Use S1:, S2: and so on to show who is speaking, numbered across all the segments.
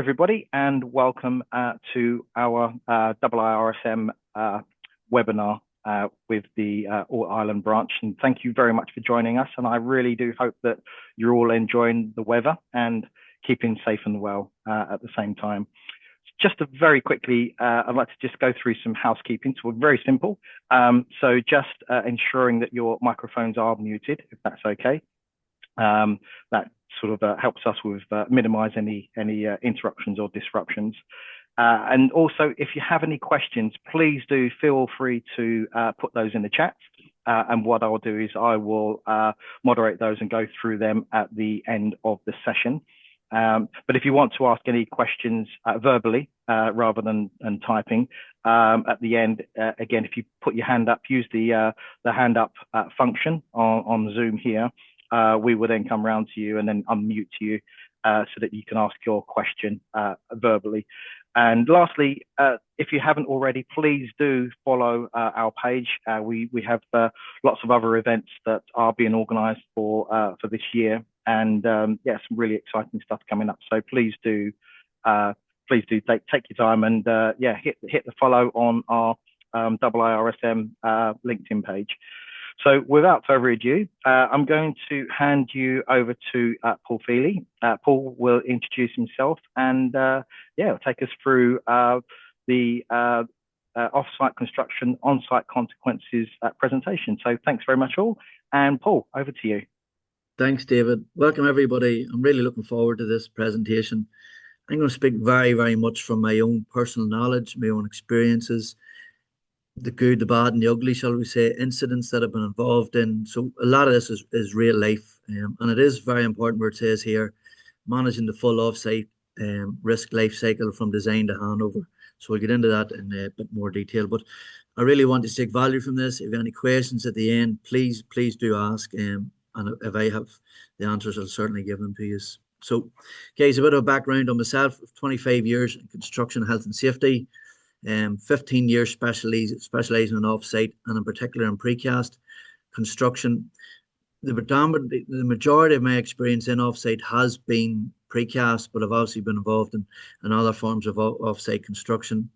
S1: everybody, and welcome to our IIRSM webinar with the All Ireland branch. And thank you very much for joining us. And I really do hope that you're all enjoying the weather and keeping safe and well at the same time. Just to very quickly, I'd like to just go through some housekeeping. So we're very simple. So just ensuring that your microphones are muted, if that's okay. That sort of helps us with minimize any interruptions or disruptions. And also, if you have any questions, please do feel free to put those in the chat. And what I'll do is I will moderate those and go through them at the end of the session. But if you want to ask any questions verbally rather than typing at the end, again, if you put your hand up, use the hand up function on Zoom here. We will then come around to you and then unmute you so that you can ask your question verbally. And lastly, if you haven't already, please do follow our page. We have lots of other events that are being organised for this year, and yeah, some really exciting stuff coming up. So please do take your time and yeah, hit the follow on our IIRSM LinkedIn page. So without further ado, I'm going to hand you over to Paul Feely. Paul will introduce himself and yeah, take us through the off-site construction, on-site consequences presentation. So thanks very much all. And Paul, over to you.
S2: Thanks, David. Welcome, everybody. I'm really looking forward to this presentation. I'm going to speak very, very much from my own personal knowledge, my own experiences, the good, the bad, and the ugly, shall we say, incidents that I've been involved in. So a lot of this is real life, and it is very important where it says here, managing the full offsite risk life cycle from design to handover. So we'll get into that in a bit more detail. But I really want to take value from this. If you have any questions at the end, please do ask. And if I have the answers, I'll certainly give them to you. So, guys, a bit of background on myself: 25 years in construction, health and safety. 15 years specializing in offsite and in particular in precast construction. The majority of my experience in offsite has been precast, but I've obviously been involved in other forms of offsite construction.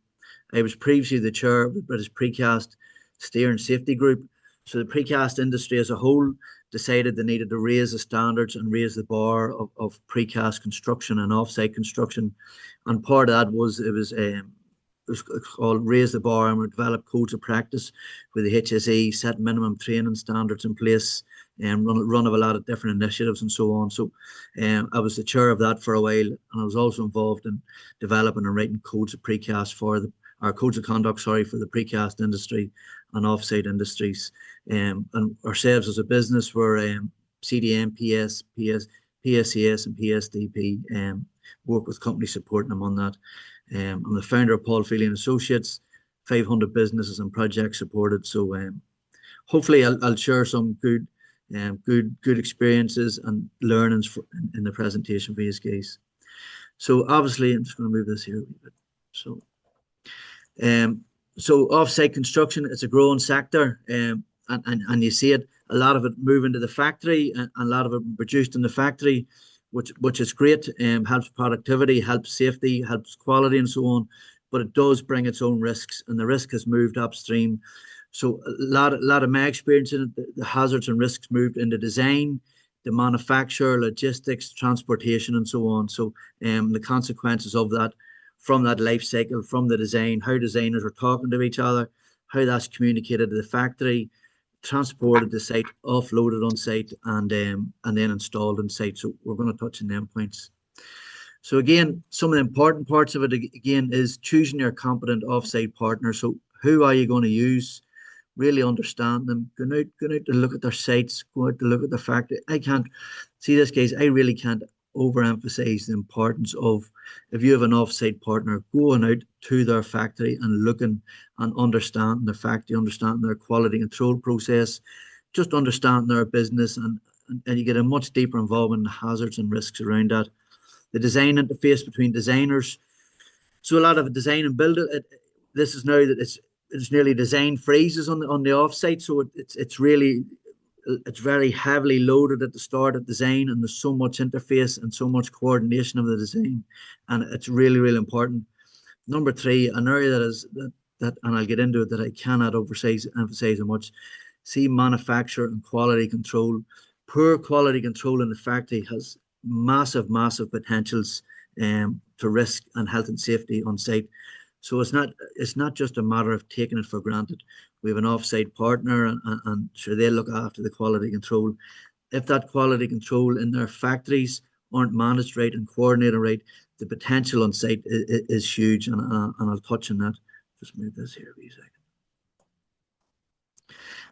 S2: I was previously the chair of the British Precast Steering Safety Group. So the precast industry as a whole decided they needed to raise the standards and raise the bar of precast construction and offsite construction. And part of that was it was called Raise the Bar, and we developed codes of practice with the HSE, set minimum training standards in place, and run of a lot of different initiatives and so on. So I was the chair of that for a while, and I was also involved in developing and writing codes of precast our codes of conduct, for the precast industry and offsite industries. And ourselves as a business were CDM, PSCS and PSDP, work with companies supporting them on that. I'm the founder of Paul Feely and Associates, 500 businesses and projects supported. So hopefully I'll share some good experiences and learnings in the presentation for you guys. So obviously I'm just going to move this here a little bit. So offsite construction, it's a growing sector, and you see it, a lot of it moving to the factory and a lot of it produced in the factory, which is great, helps productivity, helps safety, helps quality and so on, but it does bring its own risks, and the risk has moved upstream. So a lot of my experience in it, the hazards and risks moved into design, the manufacture, logistics, transportation and so on. So the consequences of that from that life cycle, from the design, how designers are talking to each other, how that's communicated to the factory, transported to site, offloaded on site, and then installed on site. So we're going to touch on them points. So again, some of the important parts of it again is choosing your competent offsite partner. So who are you going to use? Really understand them. Go out to look at their sites. Go out to look at the factory. I can't see this, guys. I really can't overemphasize the importance of, if you have an offsite partner, going out to their factory and looking and understanding the factory, understanding their quality control process, just understanding their business, and you get a much deeper involvement in the hazards and risks around that. The design interface between designers. So a lot of design and build this is now that it's nearly design freezes on the offsite. So it's really it's very heavily loaded at the start of design, and there's so much interface and so much coordination of the design, and it's really, really important. Number three, an area that, and I'll get into it, that I cannot emphasize so much. See, manufacture and quality control. Poor quality control in the factory has massive, massive potentials to risk and health and safety on site. So it's not just a matter of taking it for granted. We have an offsite partner, and sure, they look after the quality control. If that quality control in their factories aren't managed right and coordinated right, the potential on site is huge, and I'll touch on that. Just move this here a wee second.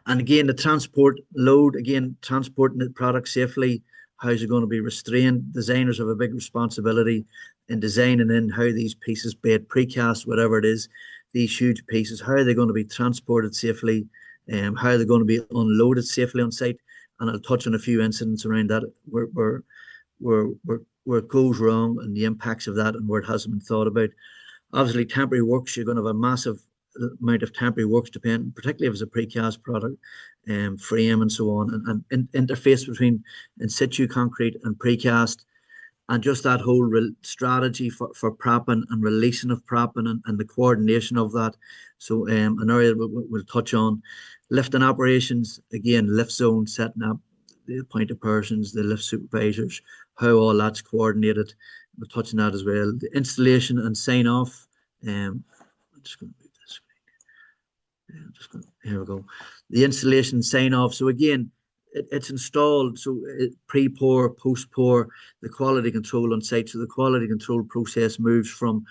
S2: And again, the transport load, again, transporting the product safely, how's it going to be restrained? Designers have a big responsibility in designing in how these pieces, be it precast, whatever it is, these huge pieces, how are they going to be transported safely? How are they going to be unloaded safely on site? And I'll touch on a few incidents around that where it goes wrong and the impacts of that and where it hasn't been thought about. Obviously, temporary works, you're going to have a massive amount of temporary works, depending, particularly if it's a precast product, frame and so on, and interface between in situ concrete and precast, and just that whole strategy for propping and releasing of propping and the coordination of that. So an area we'll touch on. Lifting operations, again, lift zone, setting up the appointed persons, the lift supervisors, how all that's coordinated. We'll touch on that as well. The installation and sign off. I'm just going to move this. Here we go. The installation sign off. So again, it's installed. So pre-pour, post-pour, the quality control on site. So the quality control process moves from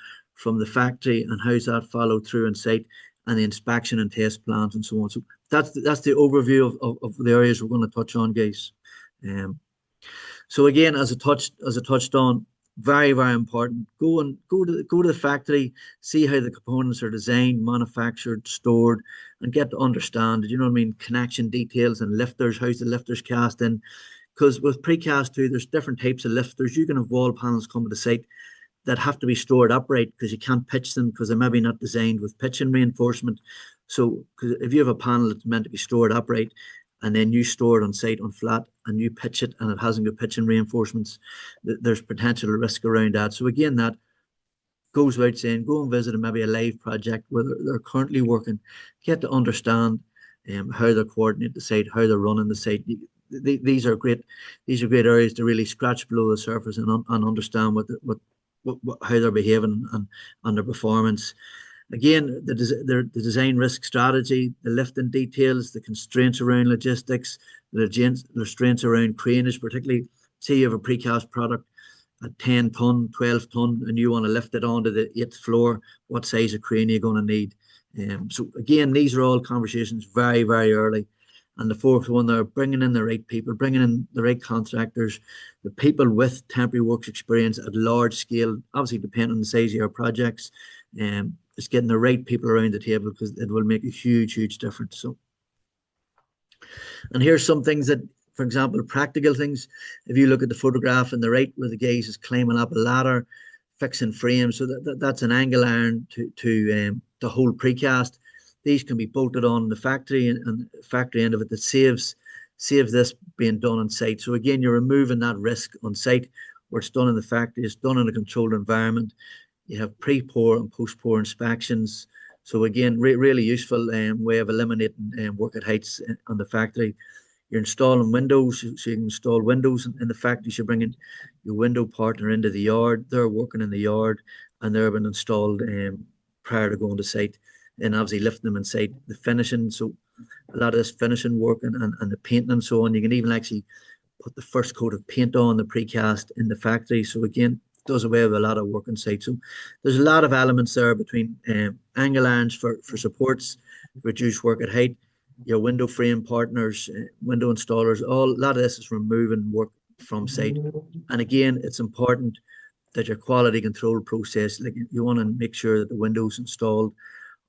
S2: the factory, and how's that followed through on site, and the inspection and test plans and so on. So that's the overview of the areas we're going to touch on, guys. So again, as I touched on, very, very important. Go to the factory, see how the components are designed, manufactured, stored, and get to understand, you know what I mean, connection details and lifters, how's the lifters cast in. Because with precast too, there's different types of lifters. You can have wall panels come to the site that have to be stored upright because you can't pitch them because they're maybe not designed with pitching reinforcement. So if you have a panel that's meant to be stored upright, and then you store it on site on flat and you pitch it and it hasn't got pitching reinforcements, there's potential risk around that. So again, that goes without saying, go and visit maybe a live project where they're currently working, get to understand how they're coordinating the site, how they're running the site. These are great areas to really scratch below the surface and understand how they're behaving and their performance. Again, the design risk strategy, the lifting details, the constraints around logistics, the constraints around craneage, particularly say you have a precast product at 10 ton, 12 ton, and you want to lift it onto the 8th floor, what size of crane are you going to need? So again, these are all conversations very, very early. And the fourth one, they're bringing in the right people, bringing in the right contractors, the people with temporary works experience at large scale, obviously depending on the size of your projects. It's getting the right people around the table because it will make a huge, huge difference. So, and here's some things that, for example, practical things. If you look at the photograph on the right where the guys is climbing up a ladder, fixing frames, so that's an angle iron to hold precast. These can be bolted on the factory and factory end of it that saves this being done on site. So again, you're removing that risk on site where it's done in the factory, it's done in a controlled environment. You have pre-pour and post-pour inspections. So again, really useful way of eliminating work at heights on the factory. You're installing windows, so you can install windows in the factory. You're bringing your window partner into the yard. They're working in the yard and they're been installed prior to going to site. And obviously lifting them inside the finishing. So a lot of this finishing work and the painting and so on. You can even actually put the first coat of paint on the precast in the factory. So again, does away with a lot of work on site. So there's a lot of elements there between angle irons for supports, reduce work at height, your window frame partners, window installers, a lot of this is removing work from site. And again, it's important that your quality control process, like you want to make sure that the windows installed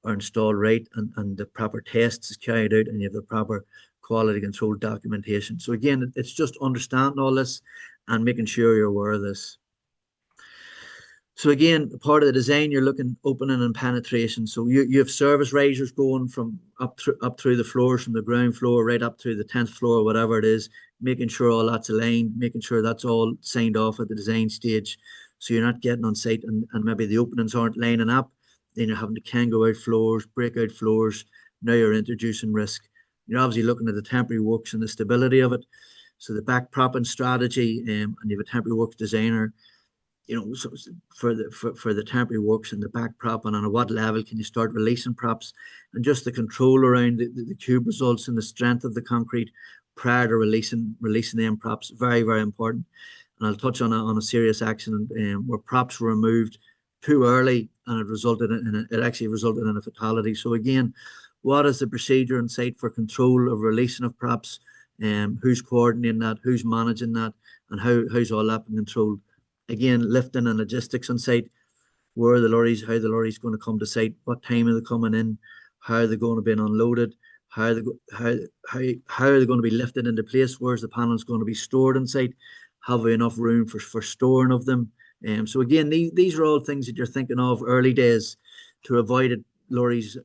S2: are installed right and the proper tests is carried out and you have the proper quality control documentation. So again, it's just understanding all this and making sure you're aware of this. So again, part of the design, you're looking opening and penetration. So you have service risers going from up through the floors, from the ground floor right up to the 10th floor, or whatever it is, making sure all that's aligned, making sure that's all signed off at the design stage. So you're not getting on site and maybe the openings aren't lining up. Then you're having to can go out floors, break out floors. Now you're introducing risk. You're obviously looking at the temporary works and the stability of it. So the back propping strategy, and you have a temporary works designer, so for the temporary works and the back prop, and on what level can you start releasing props, and just the control around the cube results and the strength of the concrete prior to releasing them props, very, very important. And I'll touch on a serious accident where props were removed too early, and it actually resulted in a fatality. So again, what is the procedure on site for control of releasing of props? Who's coordinating that? Who's managing that? And how's all that been controlled? Again, lifting and logistics on site. Where are the lorries? How the lorries going to come to site? What time are they coming in? How are they going to be unloaded? How are they going to be lifted into place? Where's the panels going to be stored on site? Have we enough room for storing of them? So again, these are all things that you're thinking of early days to avoid it, lorries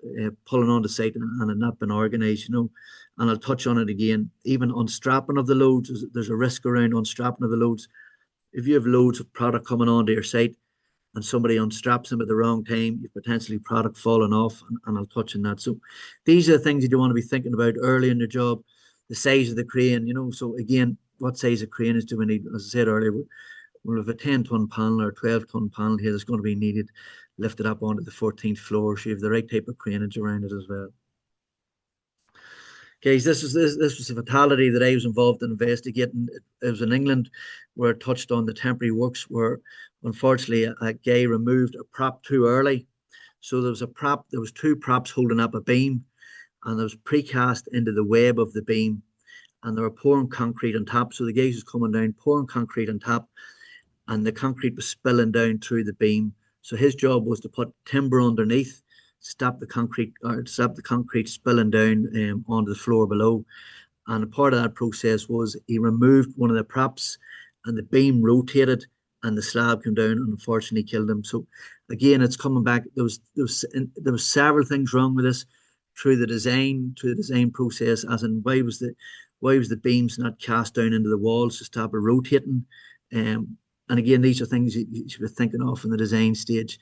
S2: pulling onto site and it not been organised, And I'll touch on it again. Even unstrapping of the loads, there's a risk around unstrapping of the loads. If you have loads of product coming onto your site and somebody unstraps them at the wrong time, you've potentially product falling off, and I'll touch on that. So these are the things that you want to be thinking about early in your job. The size of the crane, So again, what size of crane do we need? As I said earlier, we'll have a 10-ton panel or 12-ton panel here that's going to be needed lifted up onto the 14th floor. So you have the right type of craneage around it as well. Guys, this was a fatality that I was involved in investigating. It was in England, where it touched on the temporary works, where unfortunately a guy removed a prop too early. So there was two props holding up a beam, and there was precast into the web of the beam, and they were pouring concrete on top. So the guys was coming down, pouring concrete on top, and the concrete was spilling down through the beam. So his job was to put timber underneath, stop the concrete spilling down onto the floor below. And a part of that process was he removed one of the props, and the beam rotated, and the slab came down and unfortunately killed him. So again, it's coming back. There was several things wrong with this through the design process, as in why was the beams not cast down into the walls to stop it rotating? And again, these are things you should be thinking of in the design stage.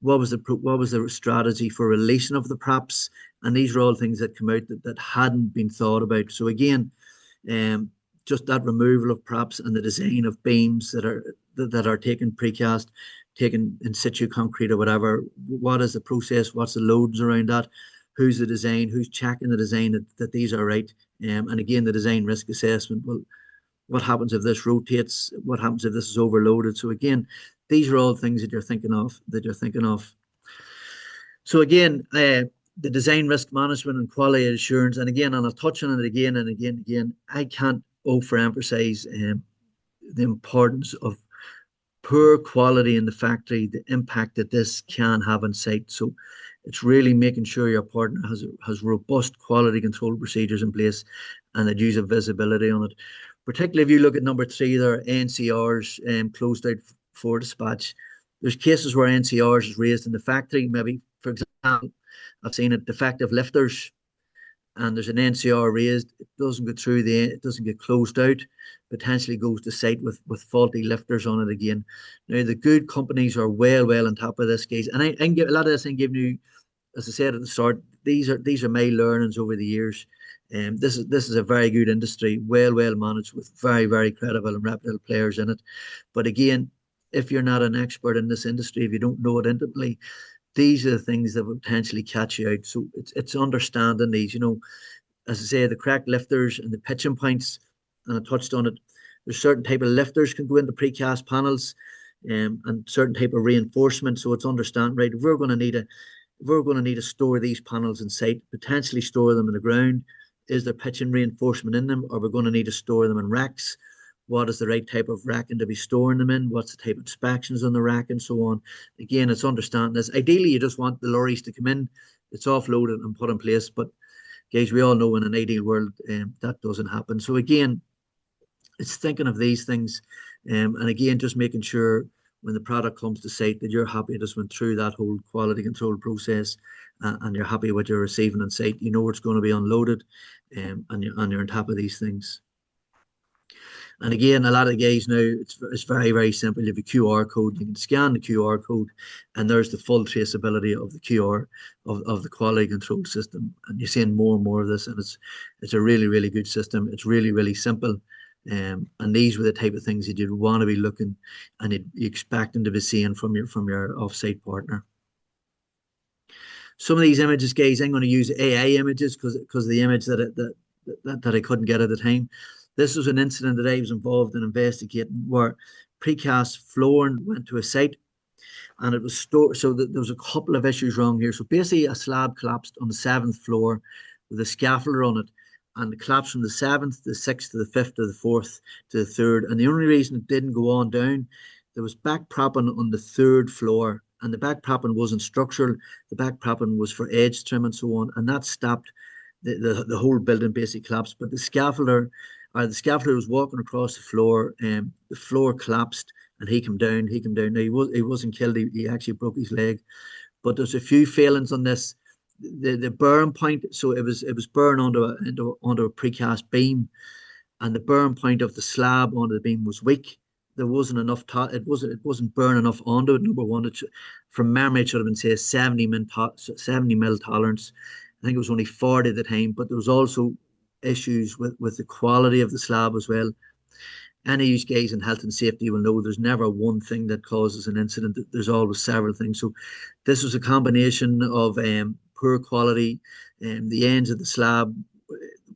S2: What was the strategy for releasing of the props? And these are all things that come out that hadn't been thought about. So again, just that removal of props and the design of beams that are taken precast, taken in situ concrete or whatever. What is the process? What's the loads around that? Who's the design? Who's checking the design that these are right? And again, the design risk assessment. Well, what happens if this rotates? What happens if this is overloaded? So again, these are all things that you're thinking of. So again, the design risk management and quality assurance, and again, and I'll touch on it again and again. I can't overemphasize the importance of poor quality in the factory, the impact that this can have on site. So it's really making sure your partner has robust quality control procedures in place, and that you have visibility on it. Particularly if you look at number 3 there, NCRs closed out for dispatch. There's cases where NCRs is raised in the factory. Maybe, for example, I've seen it, defective lifters, and there's an NCR raised. It doesn't get closed out, potentially goes to site with faulty lifters on it again. Now, the good companies are well on top of this, guys. And I can give a lot of this, I'm giving you, as I said at the start, these are my learnings over the years. This is a very good industry, well managed, with very credible and reputable players in it. But again, if you're not an expert in this industry, if you don't know it intimately, these are the things that will potentially catch you out. So it's understanding these, as I say, the cracked lifters and the pitching points, and I touched on it. There's certain type of lifters can go into precast panels, and certain type of reinforcement. So it's understand, right, if we're going to need to store these panels in site, potentially store them in the ground, is there pitching reinforcement in them, or we're going to need to store them in racks? What is the right type of racking to be storing them in? What's the type of inspections on the rack, and so on? Again, it's understanding this. Ideally, you just want the lorries to come in, it's offloaded and put in place. But guys, we all know in an ideal world that doesn't happen. So again, it's thinking of these things, and again, just making sure when the product comes to site, that you're happy it just went through that whole quality control process, and you're happy with what you're receiving on site. You know it's going to be unloaded, and you're on top of these things. And again, a lot of the guys now, it's very, very simple. You have a QR code, you can scan the QR code, and there's the full traceability of the QR of the quality control system. And you're seeing more and more of this, and it's a really, really good system. It's really, really simple. And these were the type of things that you'd want to be looking and you expect them to be seeing from your offsite partner. Some of these images, guys, I'm going to use AI images because of the image that I couldn't get at the time. This was an incident that I was involved in investigating where precast flooring went to a site and it was stored. So there was a couple of issues wrong here. So basically, a slab collapsed on the 7th floor with a scaffolder on it, and it collapsed from the 7th, the 6th, to the 5th, to the 4th, to the 3rd. And the only reason it didn't go on down, there was back propping on the 3rd floor, and the back propping wasn't structural. The back propping was for edge trim and so on, and that stopped the whole building basically collapsed. But the scaffolder was walking across the floor, and the floor collapsed, and he came down. Now he wasn't killed. He actually broke his leg. But there's a few failings on this. The burn point, so it was burned onto a precast beam, and the burn point of the slab onto the beam was weak. There wasn't enough. It wasn't burn enough onto it. Number one, from memory, it should have been say 70 mil tolerance. I think it was only 40 at the time, but there was also issues with the quality of the slab as well. Any of you guys in health and safety will know there's never one thing that causes an incident. There's always several things. So this was a combination of poor quality, and the ends of the slab,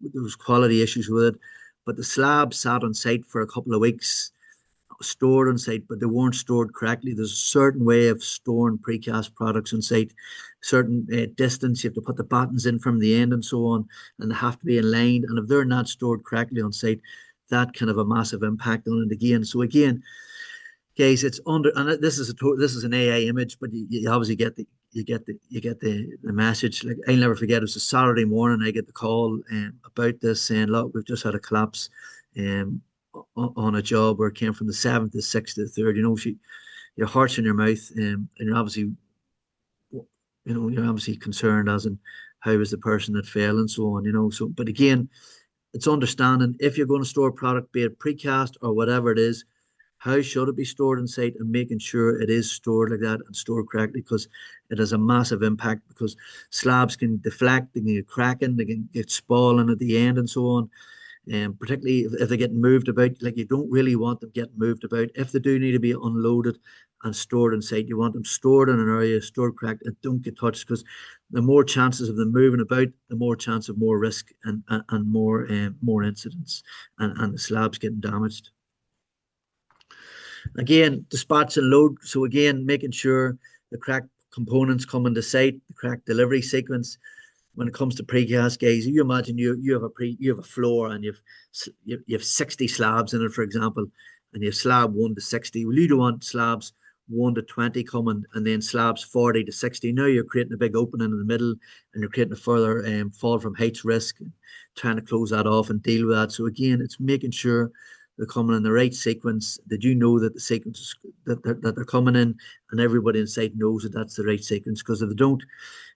S2: there was quality issues with it, but the slab sat on site for a couple of weeks, stored on site, but they weren't stored correctly. There's a certain way of storing precast products on site, certain distance. You have to put the battens in from the end and so on, and they have to be aligned. And if they're not stored correctly on site, that can have a massive impact on it again. So again, guys, it's under, and this is an AI image, but you obviously get the message. Like, I'll never forget, it was a Saturday morning. I get the call about this saying, look, we've just had a collapse on a job where it came from the 7th, the 6th, to the 3rd. You know, your heart's in your mouth, and you're obviously concerned as in how was the person that fell and so on. You know, so but again, it's understanding if you're going to store a product, be it precast or whatever it is, how should it be stored on site, and making sure it is stored like that and stored correctly, because it has a massive impact, because slabs can deflect, they can get cracking, they can get spalling at the end and so on. And particularly if they get moved about, like, you don't really want them getting moved about. If they do need to be unloaded and stored on site, you want them stored in an area, stored correct, and don't get touched, because the more chances of them moving about, the more chance of more risk and more incidents and the slabs getting damaged. Again, dispatch and load. So again, making sure the correct components come into site, the correct delivery sequence. When it comes to precast, guys, you imagine you have a floor and you have 60 slabs in it, for example, and you have slab 1 to 60. Well, you don't want slabs 1 to 20 coming, and then slabs 40 to 60. Now you're creating a big opening in the middle, and you're creating a further fall from height risk, trying to close that off and deal with that. So again, it's making sure they're coming in the right sequence, that you know that the sequence that they're coming in, and everybody inside knows that that's the right sequence. Because if they don't,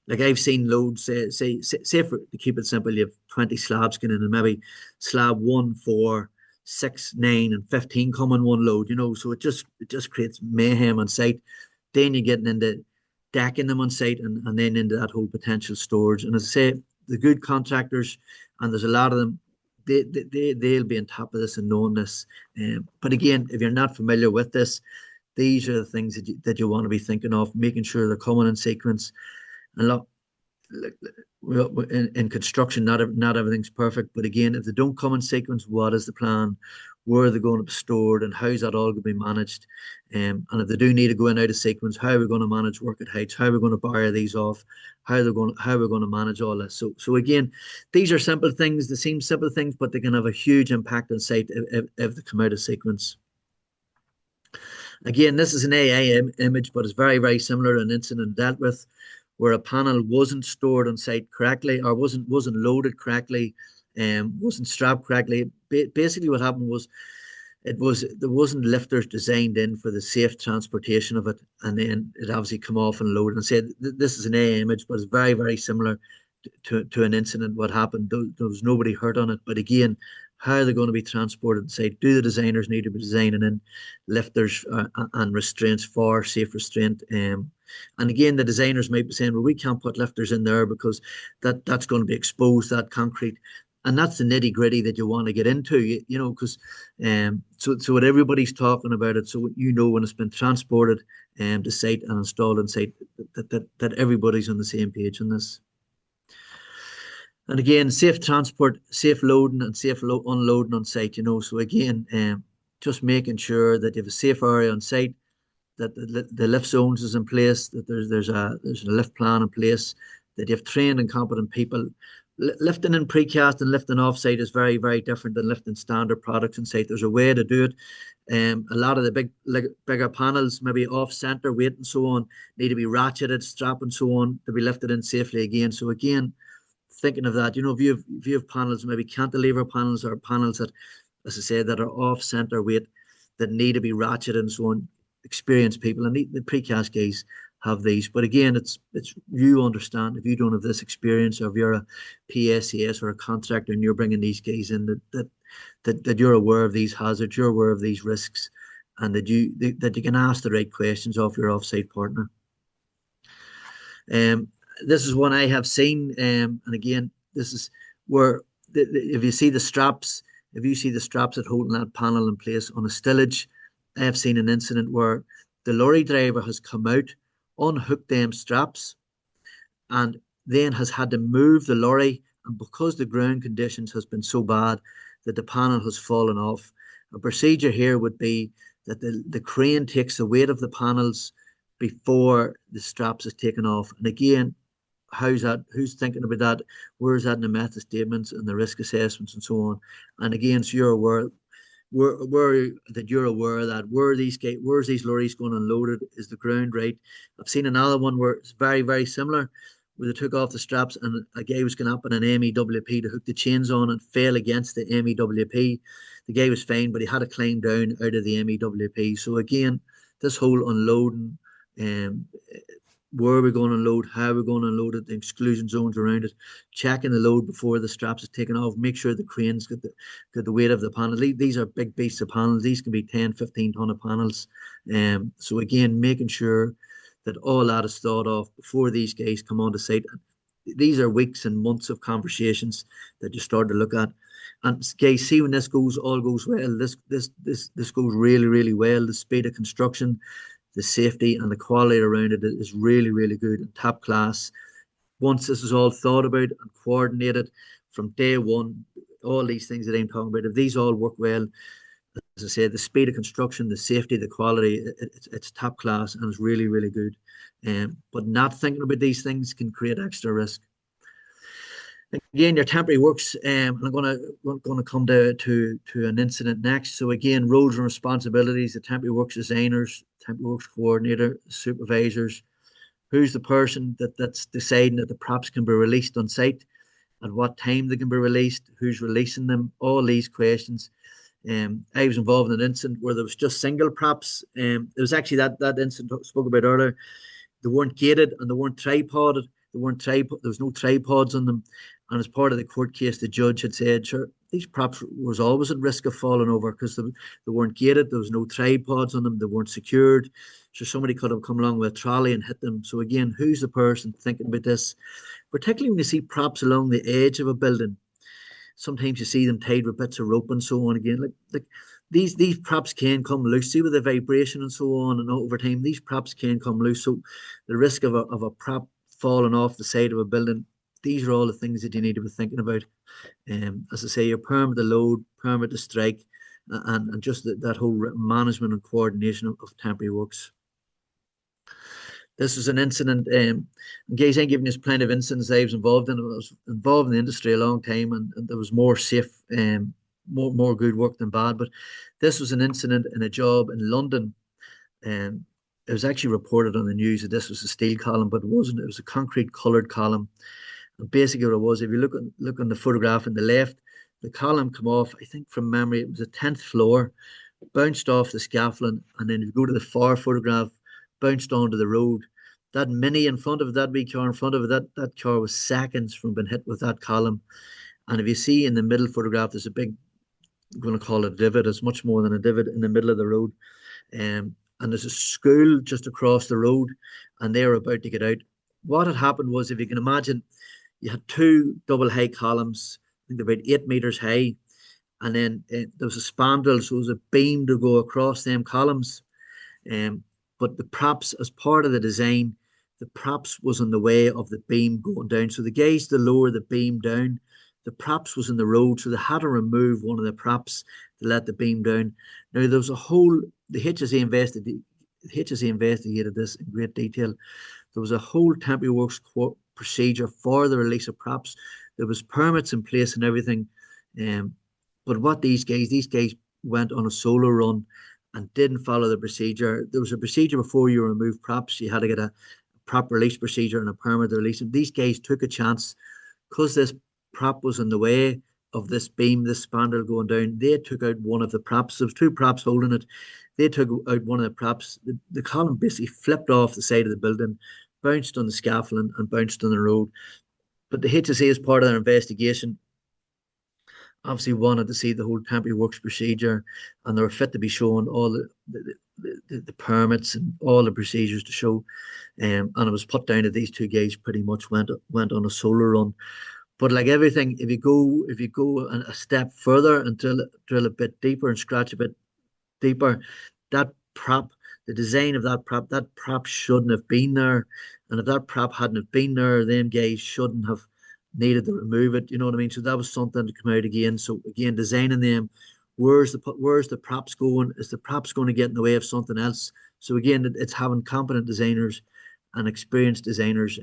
S2: like, I've seen loads, say for, to keep it simple, you have 20 slabs going in, and maybe slab 1, 4, 6, 9, and 15 come in one load, you know, so it just creates mayhem on site. Then you're getting into decking them on site, and then into that whole potential storage. And as I say, the good contractors, and there's a lot of them, they'll be on top of this and knowing this. But again, if you're not familiar with this, these are the things that you want to be thinking of, making sure they're coming in sequence. And look, in construction, not everything's perfect, but again, if they don't come in sequence, what is the plan? Where are they going to be stored, and how's that all going to be managed? And if they do need to go in out of sequence, how are we going to manage work at heights? How are we going to bar these off? How are we going to manage all this? So again, these are simple things. They seem simple things, but they can have a huge impact on site if they come out of sequence. Again, this is an AI image, but it's very, very similar to an incident dealt with, where a panel wasn't stored on site correctly, or wasn't loaded correctly, wasn't strapped correctly. Basically, what happened was there wasn't lifters designed in for the safe transportation of it, and then it obviously come off and loaded. And said this is an A image, but it's very, very similar to an incident. What happened? There was nobody hurt on it, but again, how are they going to be transported? And say, do the designers need to be designing in lifters and restraints for safe restraint? And again, the designers might be saying, well, we can't put lifters in there because that's going to be exposed, that concrete. And that's the nitty gritty that you want to get into, you know, because so what everybody's talking about it, so you know when it's been transported to site and installed on site, that everybody's on the same page on this. And again, safe transport, safe loading, and safe unloading on site, you know. So again, just making sure that you have a safe area on site, that the lift zones is in place, that there's a lift plan in place, that you have trained and competent people. Lifting in precast and lifting offsite is very, very different than lifting standard products on site. There's a way to do it. A lot of the bigger panels, maybe off center weight and so on, need to be ratcheted, strap and so on to be lifted in safely again. So again, thinking of that, you know, if you have panels, maybe cantilever panels or panels that, as I said, that are off center weight that need to be ratcheted and so on, experienced people, and the precast guys have these. But again, it's you understand, if you don't have this experience, or if you're a PSCS or a contractor and you're bringing these guys in, that you're aware of these hazards, you're aware of these risks, and that you can ask the right questions of your offsite partner. This is one I have seen, and again, this is where if you see the straps, if you see the straps that holding that panel in place on a stillage, I have seen an incident where the lorry driver has come out, unhooked them straps, and then has had to move the lorry. And because the ground conditions has been so bad that the panel has fallen off, a procedure here would be that the crane takes the weight of the panels before the straps is taken off. And again, how's that? Who's thinking about that? Where is that in the method statements and the risk assessments and so on? And again, so you're aware that you're aware of that. Where's these lorries going unloaded? Is the ground right? I've seen another one where it's very, very similar, where they took off the straps and a guy was going up in an MEWP to hook the chains on and fell against the MEWP. The guy was fine, but he had to climb down out of the MEWP. So again, this whole unloading, where are we going to unload, how are we going to unload it, the exclusion zones around it, checking the load before the straps is taken off, make sure the cranes get the weight of the panel. These are big beasts of panels. These can be 10, 15 ton of panels. So again, making sure that all that is thought of before these guys come on to site. These are weeks and months of conversations that you start to look at. And guys, see when this all goes well, this goes really, really well. The speed of construction, the safety and the quality around it is really, really good and top class. Once this is all thought about and coordinated from day one, all these things that I'm talking about, if these all work well, as I said, the speed of construction, the safety, the quality, it's top class and it's really, really good. But not thinking about these things can create extra risk. Again, your temporary works, and I'm going to come to an incident next. So again, roles and responsibilities, the temporary works designers, temporary works coordinator, supervisors. Who's the person that's deciding that the props can be released on site, at what time they can be released, who's releasing them, all these questions. I was involved in an incident where there was just single props. It was actually that incident I spoke about earlier. They weren't gated and they weren't tripoded. There was no tripods on them. And as part of the court case, the judge had said, sure, these props was always at risk of falling over because they weren't gated. There was no tripods on them. They weren't secured. So somebody could have come along with a trolley and hit them. So again, who's the person thinking about this? Particularly when you see props along the edge of a building. Sometimes you see them tied with bits of rope and so on again. Like these props can come loose. See with the vibration and so on, and over time, these props can come loose. So the risk of a prop falling off the side of a building, these are all the things that you need to be thinking about. As I say, your permit to load, permit to strike, and just that whole management and coordination of temporary works. This was an incident. Guys, I'm giving you plenty of incidents I was involved in. I was involved in the industry a long time, and there was more safe, more good work than bad. But this was an incident in a job in London. It was actually reported on the news that this was a steel column, but it wasn't. It was a concrete coloured column. And basically, what it was, if you look on the photograph on the left, the column come off. I think from memory, it was a 10th floor bounced off the scaffolding, and then if you go to the far photograph, bounced onto the road. That mini in front of that wee car in front of it, that car was seconds from being hit with that column. And if you see in the middle photograph, there's a big, I'm going to call it a divot. It's much more than a divot in the middle of the road. And there's a school just across the road, and they're about to get out. What had happened was, if you can imagine, you had two double high columns, I think they're about 8 meters high, and then there was a spandrel, so it was a beam to go across them columns. Um, but the props, as part of the design, the props was in the way of the beam going down. So the guys to lower the beam down, the props was in the road, so they had to remove one of the props to let the beam down. Now there was a whole, the HSE investigated this in great detail. There was a whole temporary works procedure for the release of props. There was permits in place and everything. Um, but what these guys went on a solo run and didn't follow the procedure. There was a procedure before you remove props. You had to get a prop release procedure and a permit to release them. These guys took a chance because this prop was in the way of this beam, this spandrel going down. They took out one of the props. There was two props holding it. They took out one of the props. The column basically flipped off the side of the building, bounced on the scaffolding, and bounced on the road. But the HSE, as part of their investigation, obviously wanted to see the whole temporary works procedure, and they were fit to be shown all the permits and all the procedures to show. And it was put down that these two guys pretty much went on a solo run. But like everything, if you go a step further and drill a bit deeper and scratch a bit deeper, that prop, the design of that prop shouldn't have been there. And if that prop hadn't have been there, them guys shouldn't have needed to remove it. You know what I mean? So that was something to come out again. So again, designing them, where's the props going? Is the props going to get in the way of something else? So again, it's having competent designers and experienced designers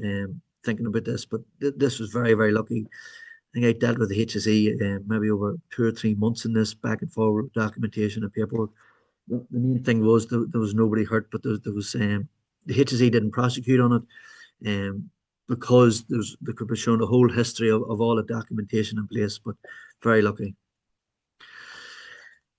S2: thinking about this. But this was very, very lucky. I think I dealt with the HSE maybe over 2 or 3 months in this back and forward documentation and paperwork. The main thing was there was nobody hurt, but there was the HSE didn't prosecute on it because there could be shown a whole history of all the documentation in place, but very lucky.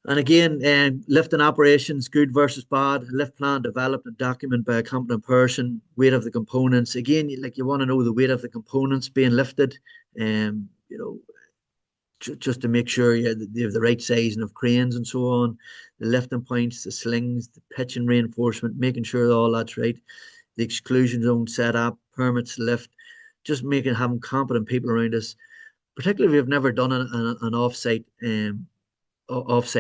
S2: And again, lifting operations, good versus bad, lift plan developed and documented by a competent person, weight of the components. Again, like you want to know the weight of the components being lifted, you know, just to make sure you have the right sizing of cranes and so on, the lifting points, the slings, the pitching reinforcement, making sure that all that's right, the exclusion zone set up, permits lift, just having competent people around us, particularly if you've never done an offsite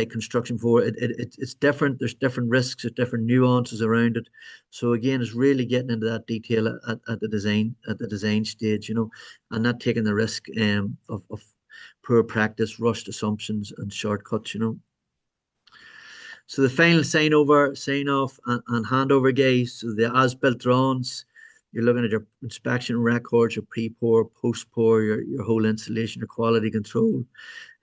S2: construction before. It's different. There's different risks, there's different nuances around it. So again, it's really getting into that detail at the design stage, you know, and not taking the risk of poor practice, rushed assumptions, and shortcuts, you know. So the final sign off, and handover, guys. So the as-built drawings, you're looking at your inspection records, your pre-pour, post-pour, your whole installation, your quality control.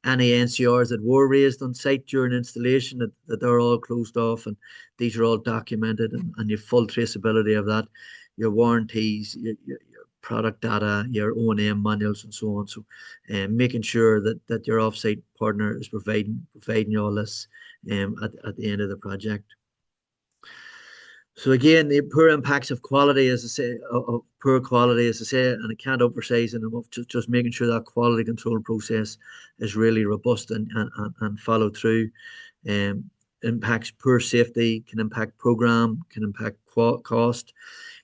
S2: Any NCRs that were raised on site during installation, that they're all closed off, and these are all documented, and you have full traceability of that. Your warranties, your product data, your O&M manuals, and so on. So, making sure that your offsite partner is providing you all this at the end of the project. So again, the poor impacts of quality, as I say, of poor quality, as I say, and I can't emphasize it enough, just making sure that quality control process is really robust and followed through. Impacts poor safety, can impact program, can impact cost.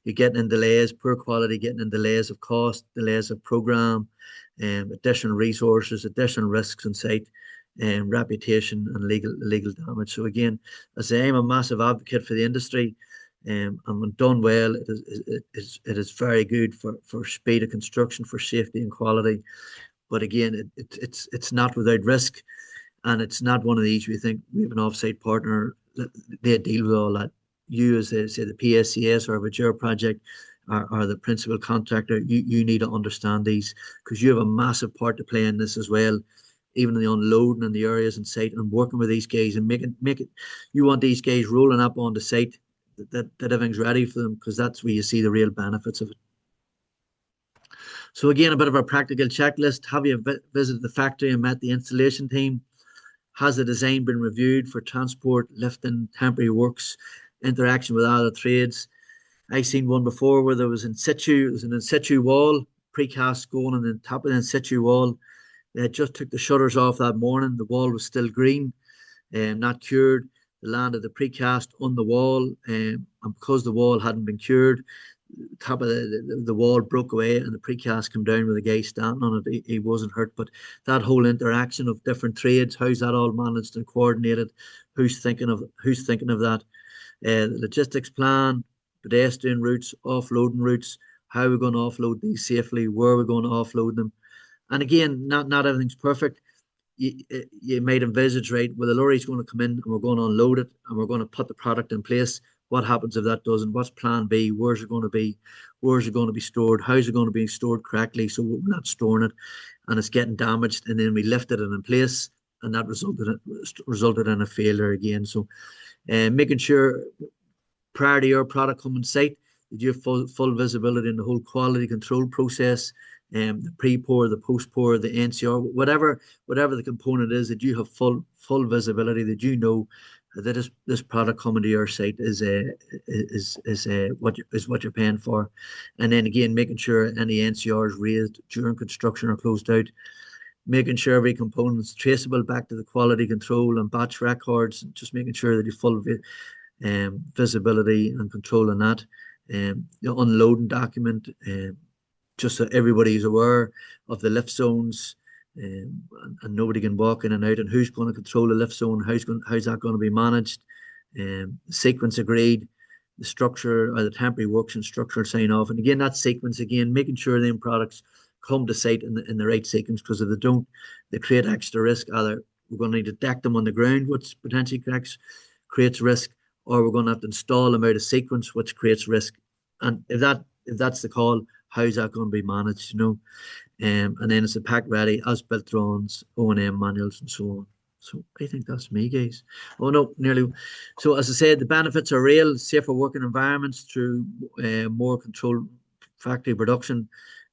S2: You're getting in delays, poor quality, getting in delays of cost, delays of program, additional resources, additional risks on site, reputation and legal damage. So again, as I say, I'm a massive advocate for the industry. And when done well, it is very good for speed of construction, for safety and quality. But again, it's not without risk, and it's not one of these we think we have an offsite partner, they deal with all that. You, as they say, the PSCS or with your project, are the principal contractor. You need to understand these, because you have a massive part to play in this as well. Even the unloading in the areas and site, and working with these guys and make it. You want these guys rolling up on the site, that everything's ready for them, because that's where you see the real benefits of it. So again, a bit of a practical checklist. Have you visited the factory and met the installation team? Has the design been reviewed for transport, lifting, temporary works, interaction with other trades? I seen one before where there was it was an in situ wall, precast going on the top of the in situ wall. They had just took the shutters off that morning. The wall was still green, not cured. They landed the precast on the wall, and because the wall hadn't been cured, top of the wall broke away and the precast came down with a guy standing on it. He wasn't hurt, but that whole interaction of different trades, how's that all managed and coordinated? Who's thinking of that? The logistics plan, pedestrian routes, offloading routes. How are we going to offload these safely? Where are we going to offload them? And again, not everything's perfect. You might envisage, right, well, the lorry's going to come in and we're going to unload it and we're going to put the product in place. What happens if that doesn't? What's plan B? Where's it going to be? Where's it going to be stored? How's it going to be stored correctly so we're not storing it and it's getting damaged, and then we lifted it in place and that resulted in a failure again. So making sure prior to your product coming site that you have full visibility in the whole quality control process, the pre-pour, the post-pour, the NCR, whatever the component is, that you have full visibility, that you know that this product coming to your site is what you're paying for. And then again, making sure any NCR is raised during construction or closed out, making sure every component is traceable back to the quality control and batch records, and just making sure that you full visibility and control on that. The unloading document, just so everybody is aware of the lift zones, and nobody can walk in and out, and who's going to control the lift zone, how's that going to be managed, sequence agreed, the structure or the temporary works and structural sign off. And again, that sequence again, making sure them products come to site in the right sequence, because if they don't, they create extra risk. Either we're going to need to deck them on the ground, which potentially creates risk, or we're going to have to install them out of sequence, which creates risk. And if that's the call, how's that going to be managed, you know? And then it's a pack ready, as built drawings, O&M manuals, and so on. So I think that's me, guys. Oh no, nearly. So as I said, the benefits are real: safer working environments through more controlled factory production.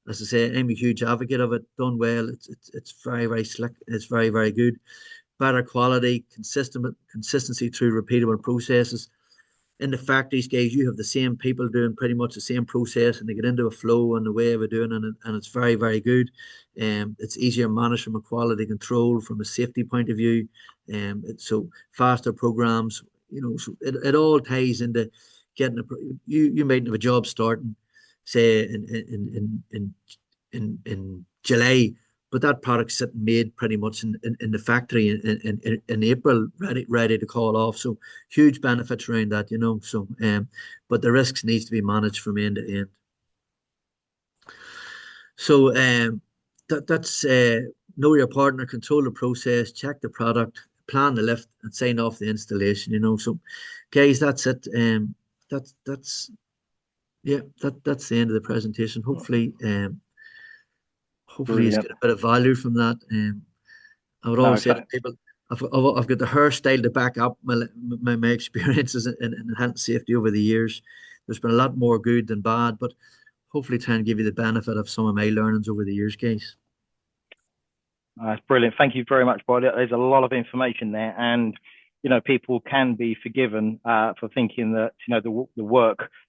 S2: As I say, I'm a huge advocate of it. Done well, it's very slick. It's very good. Better quality, consistency through repeatable processes. In the factories, guys, you have the same people doing pretty much the same process, and they get into a flow and the way of doing it, and it's very good. It's easier managed from a quality control, from a safety point of view. So faster programs, you know, so it all ties into getting you might have a job starting, say in July, but that product's sitting made pretty much in the factory in April, ready to call off. So huge benefits around that, you know. So but the risks needs to be managed from end to end. So that's know your partner, control the process, check the product, plan the lift, and sign off the installation, you know. So guys, that's it. That's yeah, that's the end of the presentation. Hopefully you
S1: Brilliant.
S2: get a bit of value from that. I would
S1: No,
S2: always say to people, I've got the hairstyle to back up my experiences in health and safety over the years. There's been a lot more good than bad, but hopefully try and give you the benefit of some of my learnings over the years, guys.
S1: That's brilliant. Thank you very much, Boyd. There's a lot of information there, and you know, people can be forgiven for thinking that you know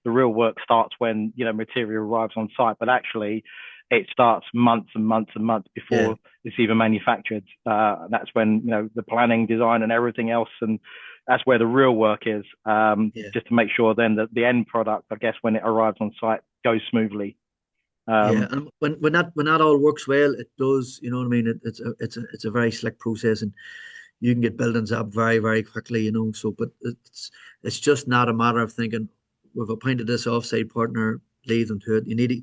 S1: the real work starts when you know material arrives on site, but actually, it starts months and months and months before it's even manufactured. That's when you know the planning, design, and everything else, and that's where the real work is. Just to make sure then that the end product, I guess, when it arrives on site, goes smoothly.
S2: And when that all works well, it does. You know what I mean? It's a very slick process, and you can get buildings up very quickly. You know, so but it's just not a matter of thinking we've appointed this offsite partner, leave them to it. You need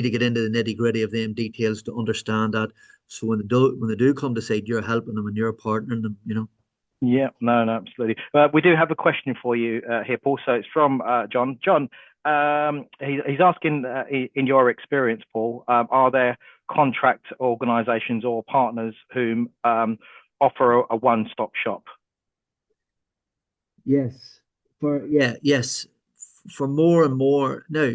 S2: to get into the nitty gritty of them details to understand that. So when they do come to site, you're helping them and you're partnering them. You know.
S1: Yeah, no, absolutely. We do have a question for you here, Paul. So it's from John. John, he's asking, in your experience, Paul, are there contract organisations or partners whom offer a one-stop shop?
S2: Yes. Yes. For more and more now,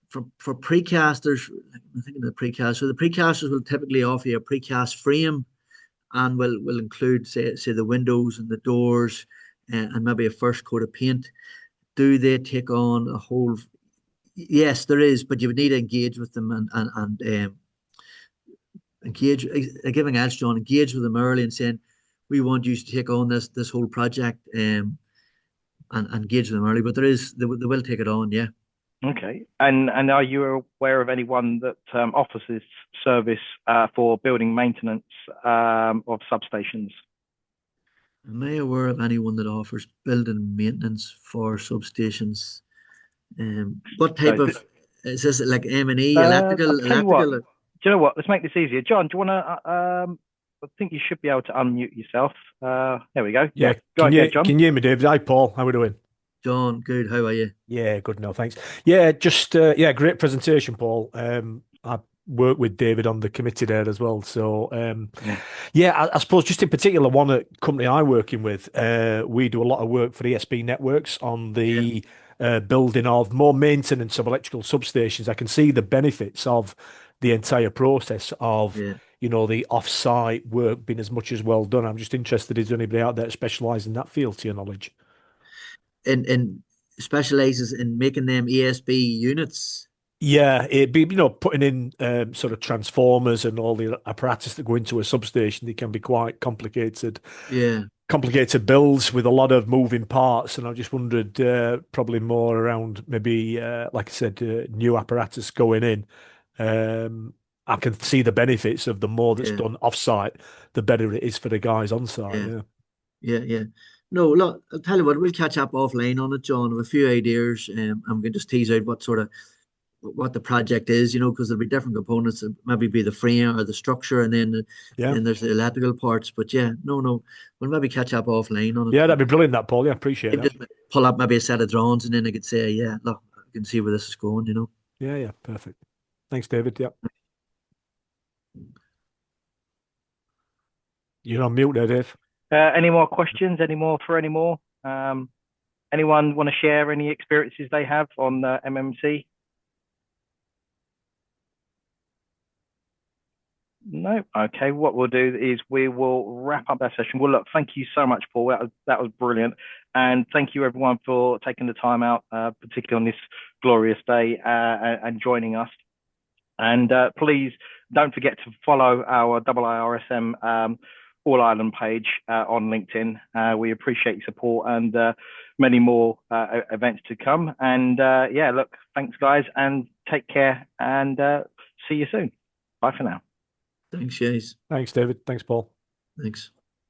S2: for precasters, I'm thinking of the precasters. So the precasters will typically offer you a precast frame and will include say the windows and the doors, and maybe a first coat of paint. Do they take on a whole? Yes, there is, but you would need to engage with them and engage, giving edge, John, engage with them early and saying, we want you to take on this whole project, and engage them early. But they will take it on, yeah.
S1: Okay. And are you aware of anyone that offers this service for building maintenance of substations?
S2: Am I aware of anyone that offers building maintenance for substations? What
S1: So
S2: type of is this, like M&E,
S1: I'll
S2: electrical,
S1: tell you what.
S2: electrical?
S1: Do you know what? Let's make this easier. John, do you want to? I think you should be able to unmute yourself. There we go. Yeah,
S3: Yeah,
S1: go ahead, John.
S3: can you hear me, David? Hi, Paul. How are we doing?
S2: John, good. How are you?
S3: Yeah, good. No, thanks. Yeah, just yeah, great presentation, Paul. I work with David on the committee there as well. So
S1: Yeah.
S3: yeah, I suppose just in particular, one company I'm working with, we do a lot of work for ESB networks on
S2: Yeah,
S3: the building of more maintenance of electrical substations. I can see the benefits of the entire process of,
S2: yeah.
S3: the off-site work being as much as well done. I'm just interested, is there anybody out there that specialises in that field, to your knowledge?
S2: And specializes in making them ESB units.
S3: Yeah, it'd be, putting in sort of transformers and all the apparatus that go into a substation. They can be quite
S2: Yeah,
S3: complicated builds with a lot of moving parts. And I just wondered, probably more around maybe, like I said, new apparatus going in. I can see the benefits of the more that's
S2: yeah,
S3: done off-site, the better it is for the guys on site.
S2: yeah,
S3: Yeah.
S2: yeah. No, look, I'll tell you what, we'll catch up offline on it, John, with a few ideas, and we can just tease out what the project is, because there'll be different components. Maybe be the frame or the structure, and
S3: Yeah.
S2: then there's the electrical parts. But yeah, no, we'll maybe catch up offline on it.
S3: Yeah, that'd be brilliant, that, Paul. Yeah, appreciate
S2: Maybe
S3: that.
S2: just pull up maybe a set of drawings, and then I could say, yeah, look, I can see where this is going.
S3: Yeah, yeah, perfect. Thanks, David. Yeah. You're on mute there, Dave.
S1: Any more questions? Any more? Anyone want to share any experiences they have on MMC? No. Okay. What we'll do is we will wrap up that session. Well, look, thank you so much, Paul. That was brilliant, and thank you everyone for taking the time out, particularly on this glorious day, and joining us. And please don't forget to follow our IIRSM All Ireland page on LinkedIn. We appreciate your support and many more events to come. And yeah, look, thanks, guys, and take care, and see you soon. Bye for now.
S2: Thanks, guys.
S3: Thanks, David. Thanks, Paul.
S2: Thanks.